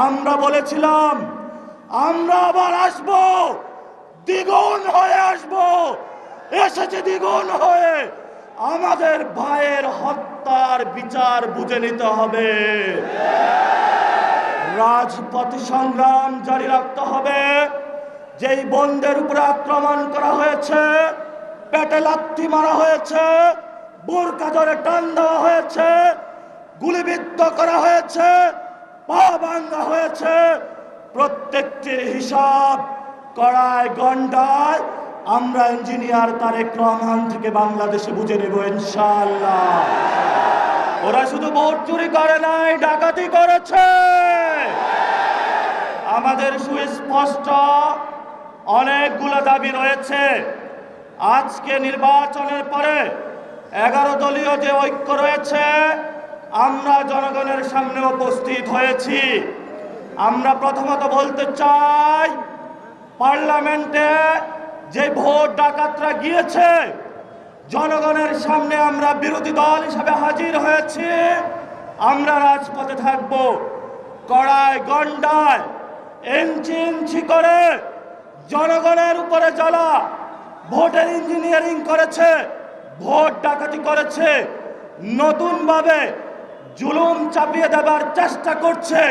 আমরা বলেছিলাম আমরা আবার আসব, দ্বিগুণ হয়ে আসব। এসেছে দ্বিগুণ হয়ে। আমাদের ভাইয়ের হত্যার বিচার বুঝে নিতে হবে। রাজপথে সংগ্রাম জারি রাখতে হবে। যেই বোনদের উপরে আক্রমণ করা হয়েছে, পেটে লাথি মারা হয়েছে, বোরকা ধরে টান দেওয়া হয়েছে, গুলিবিদ্ধ করা হয়েছে, পা ভাঙা হয়েছে, প্রত্যেকটির হিসাব কড়ায় গন্ডায় আমরা ইঞ্জিনিয়ার তারেক রহমান থেকে বাংলাদেশে বুঝে নেব ইনশাআল্লাহ। ওরা শুধু ভোট চুরি করে নাই, ডাকাতি করেছে। আমাদের সুস্পষ্ট অনেকগুলো দাবি রয়েছে। আজকে নির্বাচনের পরে 11 দলীয় যে ঐক্য রয়েছে, আমরা জনগণের সামনে উপস্থিত হয়েছি। আমরা প্রথমত বলতে চাই, পার্লামেন্টে যে ভোট ডাকাতরা গিয়েছে, জনগণের সামনে আমরা বিরোধী দল হিসাবে হাজির হয়েছি। আমরা রাজপথে থাকব, কড়ায় গন্ডায় ইঞ্চি ইঞ্চি করে জনগণের উপরে জ্বালা ভোটের ইঞ্জিনিয়ারিং করেছে, ভোট ডাকাতি করেছে, নতুনভাবে জুলুম চাপিয়ে দেবার চেষ্টা করছে,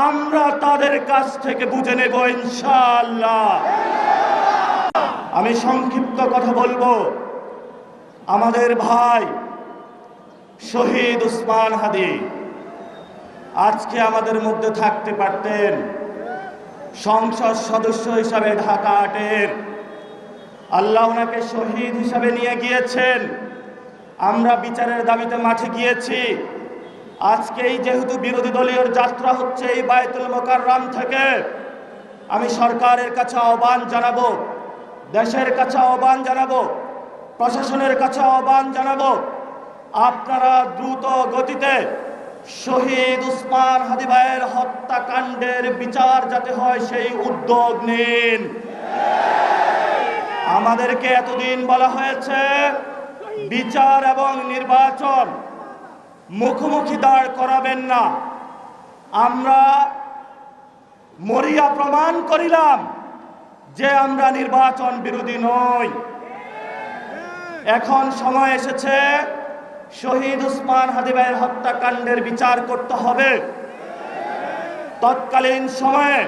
আমরা তাদের কাছ থেকে বুঝে নেব ইনশাআল্লাহ। আমি সংক্ষিপ্ত কথা বলবো। আমাদের ভাই শহীদ উসমান হাদি আজকে আমাদের মধ্যে থাকতে পারতেন। সংসদ সদস্য হিসাবে ঢাকা 8-এর আল্লাহ ওনাকে শহীদ হিসাবে নিয়ে গিয়েছেন। আমরা বিচারের দাবিতে মাঠে গিয়েছি। আজকেই যেহেতু বিরোধী দলীয় যাত্রা হচ্ছে এই বায়তুল মোকাররম থেকে, আমি সরকারের কাছে আহ্বান জানাবো, দেশের কাছে আহ্বান জানাবো, প্রশাসনের কাছে আহ্বান জানাবো, আপনারা দ্রুত গতিতে শহীদ উসমান হাদি ভাইয়ের হত্যাকাণ্ডের বিচার যাতে হয় সেই উদ্যোগ নিন। আমাদেরকে এতদিন বলা হয়েছে বিচার এবং নির্বাচন মুখোমুখি দাঁড় করাবেন না। আমরা মরিয়া প্রমাণ করিলাম যে আমরা নির্বাচন বিরোধী নই। এখন সময় এসেছে শহীদ উসমান হাদি ভাইয়ের হত্যাকাণ্ডের বিচার করতে হবে। তৎকালীন সময়ে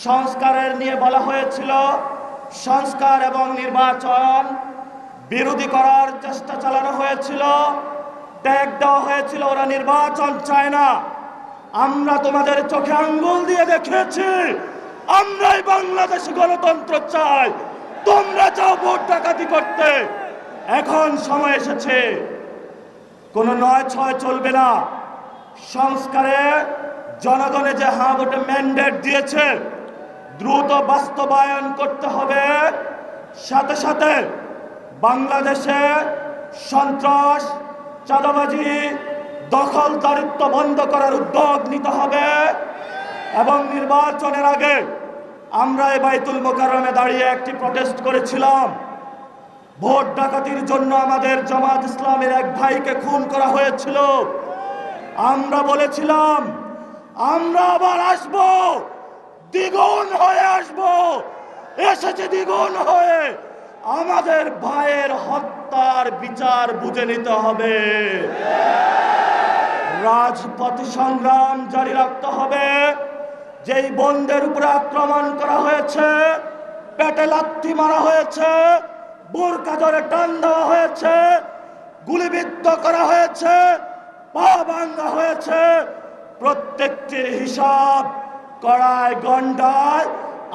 সংস্কারের নিয়ে বলা হয়েছিল, সংস্কার এবং নির্বাচন বিরোধী করার চেষ্টা চালানো হয়েছিল, ট্যাগ দেওয়া হয়েছিল ওরা নির্বাচন চায় না। আমরা তোমাদের চোখে আঙ্গুল দিয়ে দেখিয়েছি আমরাই বাংলাদেশে গণতন্ত্র চাই, তোমরা চাও ভোট ডাকাতি করতে। এখন সময় এসেছে, কোনো 9-6 চলবে না। সংস্কারে জনগণে যে হ্যাঁ ভোটে ম্যান্ডেট দিয়েছে দ্রুত বাস্তবায়ন করতে হবে। সাথে সাথে বাংলাদেশে সন্ত্রাস, চাঁদাবাজি, দখলদারিত্ব বন্ধ করার উদ্যোগ নিতে হবে। এবং নির্বাচনের আগে আমরা এই বায়তুল মোকাররমে দাঁড়িয়ে একটি প্রটেস্ট করেছিলাম। ভোট ডাকাতির জন্য আমাদের জামাত ইসলামের এক ভাইকে খুন করা হয়েছিল। আমরা বলেছিলাম আমরা আবার আসব, দ্বিগুণ হয়ে আসব। এসেছে দ্বিগুণ হয়ে। আমাদের ভাইয়ের হত্যার বিচার বুঝে নিতে হবে। রাজপথে সংগ্রাম জারি রাখতে হবে। যেই বোনদের উপরে আক্রমণ করা হয়েছে, পেটে লাথি মারা হয়েছে, বোরকা ধরে টান দেওয়া হয়েছে, গুলিবিদ্ধ করা হয়েছে, পা ভাঙা হয়েছে, প্রত্যেকটির হিসাব কড়ায় গন্ডায়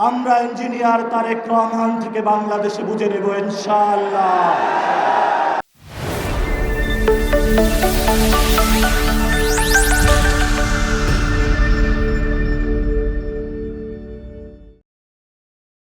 আমরা ইঞ্জিনিয়ার তারেক রহমান থেকে বাংলাদেশে বুঝে নেব ইনশাআল্লাহ।